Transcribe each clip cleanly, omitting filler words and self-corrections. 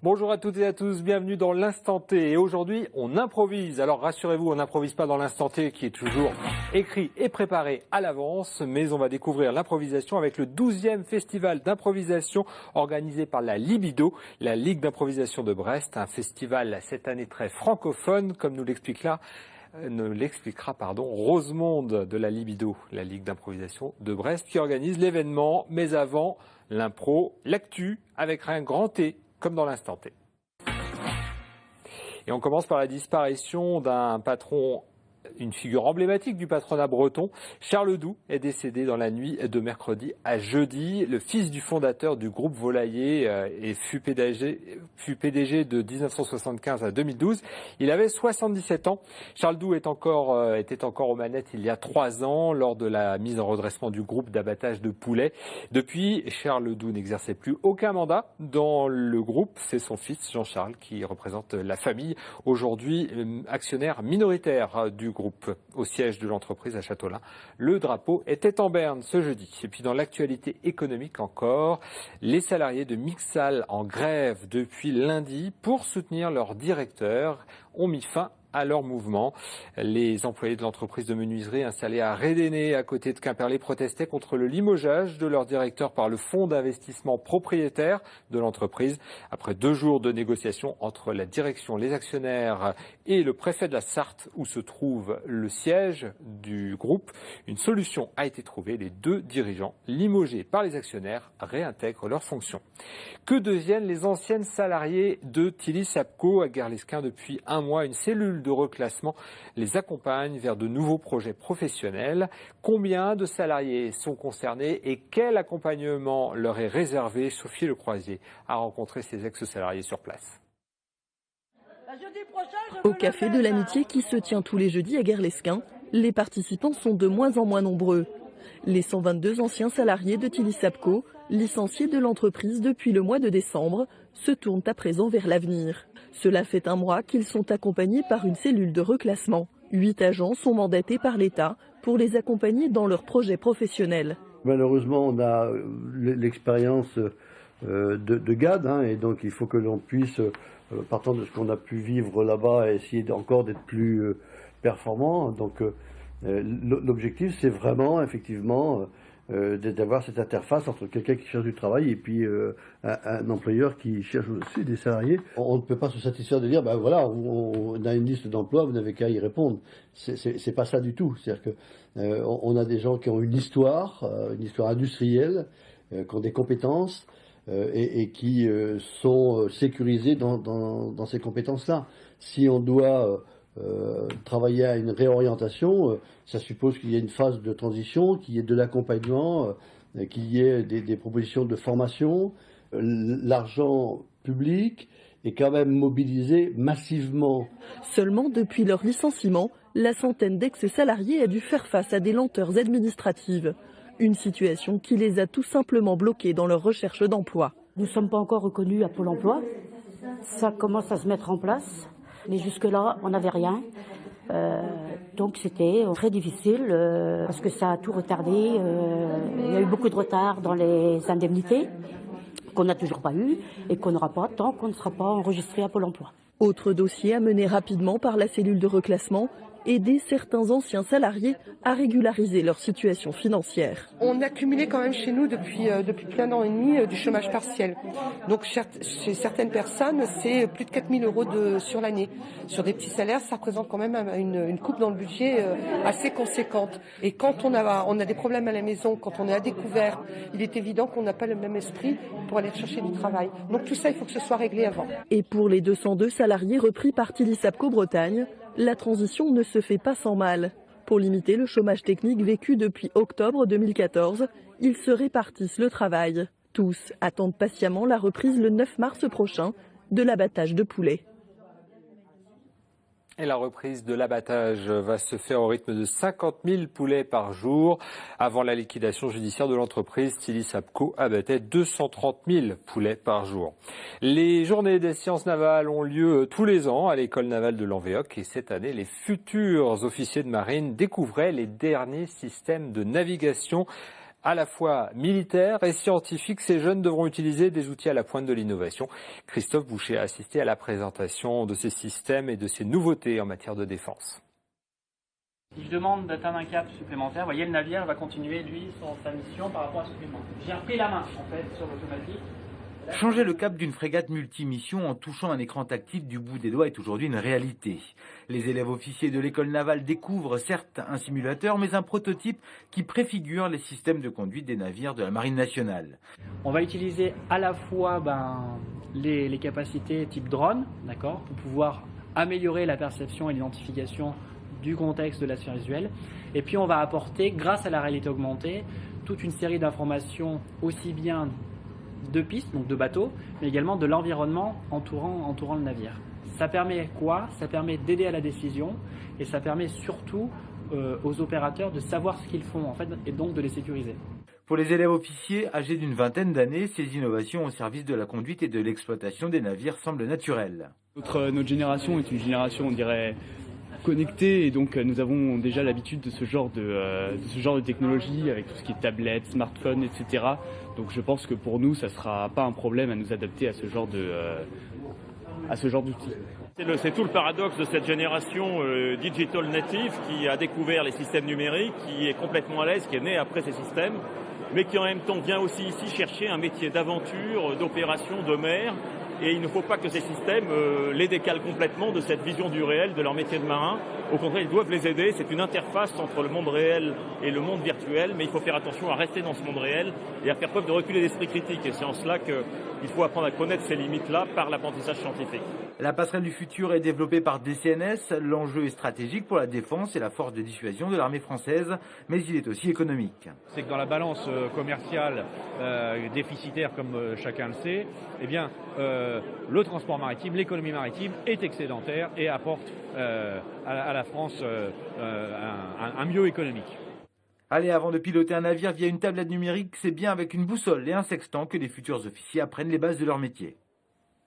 Bonjour à toutes et à tous, bienvenue dans l'Instant T. Et aujourd'hui, on improvise. Alors rassurez-vous, on n'improvise pas dans l'Instant T qui est toujours écrit et préparé à l'avance, mais on va découvrir l'improvisation avec le 12e festival d'improvisation organisé par la Libido, la Ligue d'improvisation de Brest. Un festival cette année très francophone, comme nous l'expliquera Rosemonde de la Libido, la Ligue d'improvisation de Brest, qui organise l'événement. Mais avant, l'impro, l'actu, avec un grand T, comme dans l'Instant T. Et on commence par la disparition d'un patron, une figure emblématique du patronat breton. Charles Doux est décédé dans la nuit de mercredi à jeudi. Le fils du fondateur du groupe Volailler et fut PDG de 1975 à 2012. Il avait 77 ans. Charles Doux était encore aux manettes il y a 3 ans lors de la mise en redressement du groupe d'abattage de poulets. Depuis, Charles Doux n'exerçait plus aucun mandat dans le groupe. C'est son fils Jean-Charles qui représente la famille, aujourd'hui actionnaire minoritaire du groupe. Au siège de l'entreprise à Châteaulin. Le drapeau était en berne ce jeudi. Et puis dans l'actualité économique encore, les salariés de Mixal en grève depuis lundi pour soutenir leur directeur ont mis fin à leur mouvement. Les employés de l'entreprise de menuiserie installée à Rédéné, à côté de Quimperlé, protestaient contre le limogeage de leur directeur par le fonds d'investissement propriétaire de l'entreprise. Après 2 jours de négociations entre la direction, les actionnaires et le préfet de la Sarthe, où se trouve le siège du groupe, une solution a été trouvée. Les 2 dirigeants, limogés par les actionnaires, réintègrent leurs fonctions. Que deviennent les anciennes salariées de Tilly Sapco à Guerlesquin depuis 1 mois? Une cellule de reclassement les accompagne vers de nouveaux projets professionnels. Combien de salariés sont concernés et quel accompagnement leur est réservé? Sophie Lecroisier a rencontré ses ex-salariés sur place. Au Café de l'Amitié qui se tient tous les jeudis à Guerlesquin, les participants sont de moins en moins nombreux. Les 122 anciens salariés de Tilly Sapco, licenciés de l'entreprise depuis le mois de décembre, se tournent à présent vers l'avenir. Cela fait 1 mois qu'ils sont accompagnés par une cellule de reclassement. 8 agents sont mandatés par l'État pour les accompagner dans leurs projets professionnels. Malheureusement, on a l'expérience de GAD, et donc il faut que l'on puisse, partant de ce qu'on a pu vivre là-bas, essayer encore d'être plus performant. Donc l'objectif, c'est vraiment, effectivement, d'avoir cette interface entre quelqu'un qui cherche du travail et puis un employeur qui cherche aussi des salariés. On ne peut pas se satisfaire de dire, ben voilà, on a une liste d'emplois, vous n'avez qu'à y répondre. C'est pas ça du tout. C'est-à-dire que on a des gens qui ont une histoire industrielle, qui ont des compétences et qui sont sécurisés dans ces compétences-là. Si on doit travailler à une réorientation, ça suppose qu'il y ait une phase de transition, qu'il y ait de l'accompagnement, qu'il y ait des propositions de formation. L'argent public est quand même mobilisé massivement. Seulement depuis leur licenciement, la centaine d'ex-salariés a dû faire face à des lenteurs administratives. Une situation qui les a tout simplement bloqués dans leur recherche d'emploi. Nous ne sommes pas encore reconnus à Pôle emploi. Ça commence à se mettre en place. Mais jusque-là, on n'avait rien. Donc c'était très difficile parce que ça a tout retardé. Il y a eu beaucoup de retard dans les indemnités qu'on n'a toujours pas eu et qu'on n'aura pas tant qu'on ne sera pas enregistré à Pôle emploi. Autre dossier à mener rapidement par la cellule de reclassement, aider certains anciens salariés à régulariser leur situation financière. On a cumulé quand même chez nous depuis plus d'1 an et demi du chômage partiel. Donc chez certaines personnes, c'est plus de 4 000 € sur l'année. Sur des petits salaires, ça représente quand même une coupe dans le budget assez conséquente. Et quand on a des problèmes à la maison, quand on est à découvert, il est évident qu'on n'a pas le même esprit pour aller chercher du travail. Donc tout ça, il faut que ce soit réglé avant. Et pour les 202 salariés repris par Tilly Sapco Bretagne, la transition ne se fait pas sans mal. Pour limiter le chômage technique vécu depuis octobre 2014, ils se répartissent le travail. Tous attendent patiemment la reprise le 9 mars prochain de l'abattage de poulets. Et la reprise de l'abattage va se faire au rythme de 50 000 poulets par jour. Avant la liquidation judiciaire de l'entreprise, Tilly Sapco abattait 230 000 poulets par jour. Les journées des sciences navales ont lieu tous les ans à l'école navale de Lanvéoc. Et cette année, les futurs officiers de marine découvraient les derniers systèmes de navigation à la fois militaire et scientifique. Ces jeunes devront utiliser des outils à la pointe de l'innovation. Christophe Boucher a assisté à la présentation de ces systèmes et de ces nouveautés en matière de défense. Il demande d'atteindre un cap supplémentaire. Vous voyez, le navire va continuer, lui, sa mission par rapport à ce supplément. J'ai repris la main, en fait, sur l'automatique. Changer le cap d'une frégate multimission en touchant un écran tactile du bout des doigts est aujourd'hui une réalité. Les élèves officiers de l'école navale découvrent certes un simulateur, mais un prototype qui préfigure les systèmes de conduite des navires de la Marine nationale. On va utiliser à la fois les capacités type drone, d'accord, pour pouvoir améliorer la perception et l'identification du contexte de la sphère visuelle. Et puis on va apporter, grâce à la réalité augmentée, toute une série d'informations aussi bien de pistes, donc de bateaux, mais également de l'environnement entourant le navire. Ça permet quoi? Ça permet d'aider à la décision et ça permet surtout aux opérateurs de savoir ce qu'ils font en fait et donc de les sécuriser. Pour les élèves officiers âgés d'une vingtaine d'années, ces innovations au service de la conduite et de l'exploitation des navires semblent naturelles. Notre génération est une génération, on dirait, connectée, et donc nous avons déjà l'habitude de ce genre de technologie avec tout ce qui est tablettes, smartphones, etc. Donc je pense que pour nous, ça ne sera pas un problème à nous adapter à ce genre d'outils. C'est tout le paradoxe de cette génération digital native qui a découvert les systèmes numériques, qui est complètement à l'aise, qui est née après ces systèmes, mais qui en même temps vient aussi ici chercher un métier d'aventure, d'opération, de mer. Et il ne faut pas que ces systèmes les décalent complètement de cette vision du réel, de leur métier de marin. Au contraire, ils doivent les aider. C'est une interface entre le monde réel et le monde virtuel, mais il faut faire attention à rester dans ce monde réel et à faire preuve de recul et d'esprit critique. Et c'est en cela qu'il faut apprendre à connaître ces limites-là par l'apprentissage scientifique. La passerelle du futur est développée par DCNS. L'enjeu est stratégique pour la défense et la force de dissuasion de l'armée française, mais il est aussi économique. C'est que dans la balance commerciale déficitaire, comme chacun le sait, eh bien, le transport maritime, l'économie maritime est excédentaire et apporte à la France un mieux économique. Allez, avant de piloter un navire via une tablette numérique, c'est bien avec une boussole et un sextant que les futurs officiers apprennent les bases de leur métier.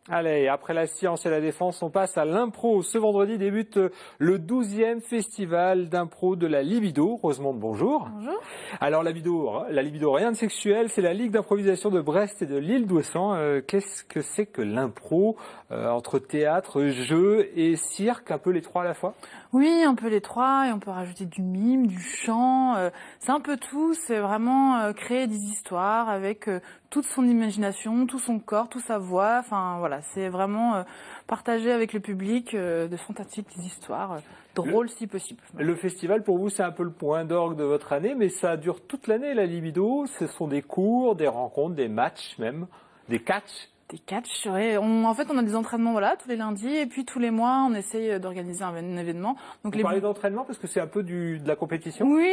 Allez, après la science et la défense, on passe à l'impro. Ce vendredi débute le 12e festival d'impro de la libido. Rosemonde, bonjour. Bonjour. Alors la libido, rien de sexuel, c'est la Ligue d'improvisation de Brest et de l'île d'Ouessant. Qu'est-ce que c'est que l'impro entre théâtre, jeu et cirque, un peu les trois à la fois? Oui, un peu les trois, et on peut rajouter du mime, du chant, c'est un peu tout, c'est vraiment créer des histoires avec toute son imagination, tout son corps, toute sa voix, enfin voilà, c'est vraiment partager avec le public de fantastiques histoires, drôles si possible. Le festival pour vous c'est un peu le point d'orgue de votre année, mais ça dure toute l'année la libido, ce sont des cours, des rencontres, des matchs même, des catchs. Des catchs, ouais. En fait, on a des entraînements tous les lundis, et puis tous les mois, on essaye d'organiser un événement. Donc, vous parlez d'entraînement parce que c'est un peu de la compétition? Oui,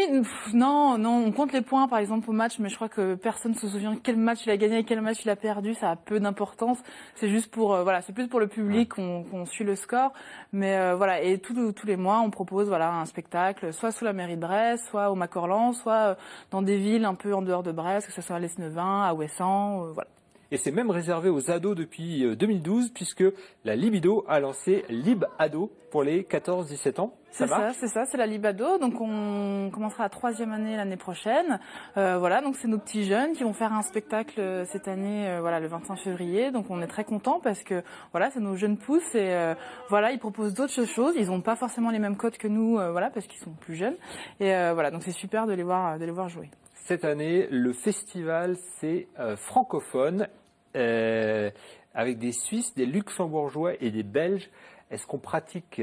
non, on compte les points par exemple au match, mais je crois que personne ne se souvient quel match il a gagné et quel match il a perdu, ça a peu d'importance. C'est juste pour, c'est plus pour le public qu'on suit le score. Mais voilà, et tous les mois, on propose un spectacle, soit sous la mairie de Brest, soit au Macorlan, soit dans des villes un peu en dehors de Brest, que ce soit à l'Esnevin, à Ouessant, voilà. Et c'est même réservé aux ados depuis 2012, puisque la Libido a lancé Lib Ado pour les 14-17 ans. C'est ça, c'est la Lib Ado. Donc on commencera la 3e année l'année prochaine. Donc c'est nos petits jeunes qui vont faire un spectacle cette année, le 25 février. Donc on est très contents parce que c'est nos jeunes pousses et ils proposent d'autres choses. Ils n'ont pas forcément les mêmes codes que nous, parce qu'ils sont plus jeunes. Et donc c'est super de les voir jouer. Cette année, le festival c'est francophone. Avec des Suisses, des Luxembourgeois et des Belges. Est-ce qu'on pratique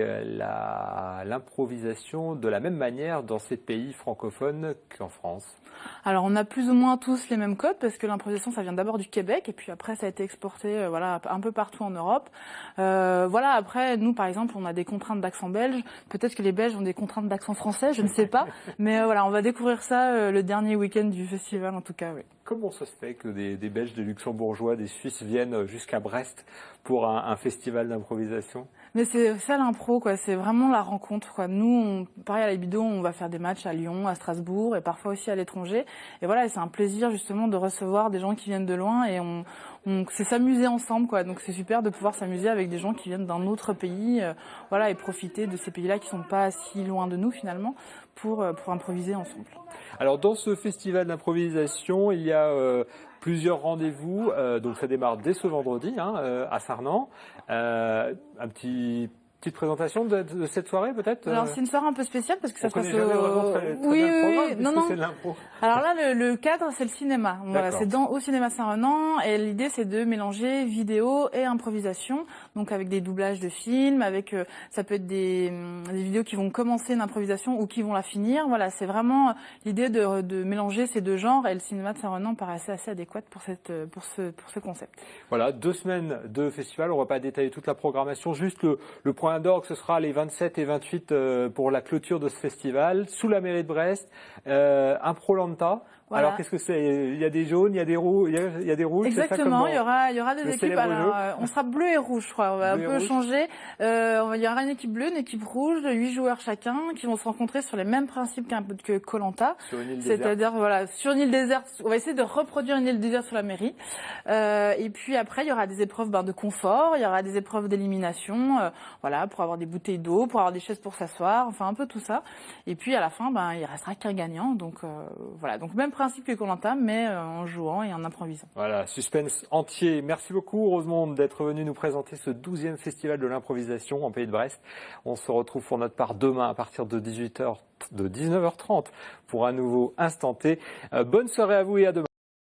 l'improvisation de la même manière dans ces pays francophones qu'en France? Alors on a plus ou moins tous les mêmes codes parce que l'improvisation ça vient d'abord du Québec et puis après ça a été exporté un peu partout en Europe. Après nous par exemple on a des contraintes d'accent belge, peut-être que les Belges ont des contraintes d'accent français, je ne sais pas, mais on va découvrir ça le dernier week-end du festival en tout cas. Oui. Comment ça se fait que des Belges, des Luxembourgeois, des Suisses viennent jusqu'à Brest pour un festival d'improvisation? Mais c'est ça l'impro, quoi. C'est vraiment la rencontre, quoi. Nous, pareil à la Libido, on va faire des matchs à Lyon, à Strasbourg et parfois aussi à l'étranger. Et c'est un plaisir justement de recevoir des gens qui viennent de loin et on Donc c'est s'amuser ensemble, quoi. Donc c'est super de pouvoir s'amuser avec des gens qui viennent d'un autre pays, voilà, et profiter de ces pays-là qui sont pas si loin de nous finalement pour improviser ensemble. Alors dans ce festival d'improvisation, il y a plusieurs rendez-vous. Donc ça démarre dès ce vendredi à Sarnant. Petite présentation de cette soirée peut-être. Alors c'est une soirée un peu spéciale parce que ça se passe oui. Non. Alors là le cadre c'est le cinéma. Voilà, c'est au cinéma Saint-Renan et l'idée c'est de mélanger vidéo et improvisation. Donc avec des doublages de films, avec ça peut être des vidéos qui vont commencer une improvisation ou qui vont la finir. Voilà, c'est vraiment l'idée de mélanger ces deux genres et le cinéma de Saint-Renan paraissait assez adéquat pour ce concept. Voilà, 2 semaines de festival. On va pas détailler toute la programmation, juste le point d'orgue, ce sera les 27 et 28 pour la clôture de ce festival, sous la mairie de Brest, Improlanta. Voilà. Alors qu'est-ce que c'est? Il y a des jaunes, il y a des rouges, il y a des rouges. Exactement, il y aura des équipes. Alors, on sera bleu et rouge, je crois. On va un peu changer. Il y aura une équipe bleue, une équipe rouge, de 8 joueurs chacun, qui vont se rencontrer sur les mêmes principes que Koh-Lanta. C'est-à-dire, voilà, sur une île déserte. On va essayer de reproduire une île déserte sur la mairie. Et puis après, il y aura des épreuves de confort, il y aura des épreuves d'élimination, voilà, pour avoir des bouteilles d'eau, pour avoir des chaises pour s'asseoir, enfin un peu tout ça. Et puis à la fin, il restera qu'un gagnant. Donc voilà, donc même principe que Koh-Lanta, mais en jouant et en improvisant. Voilà, suspense entier. Merci beaucoup Rosemonde d'être venue nous présenter ce 12e festival de l'improvisation en Pays de Brest. On se retrouve pour notre part demain à partir de 19h30 pour un nouveau Instant T. Bonne soirée à vous et à demain.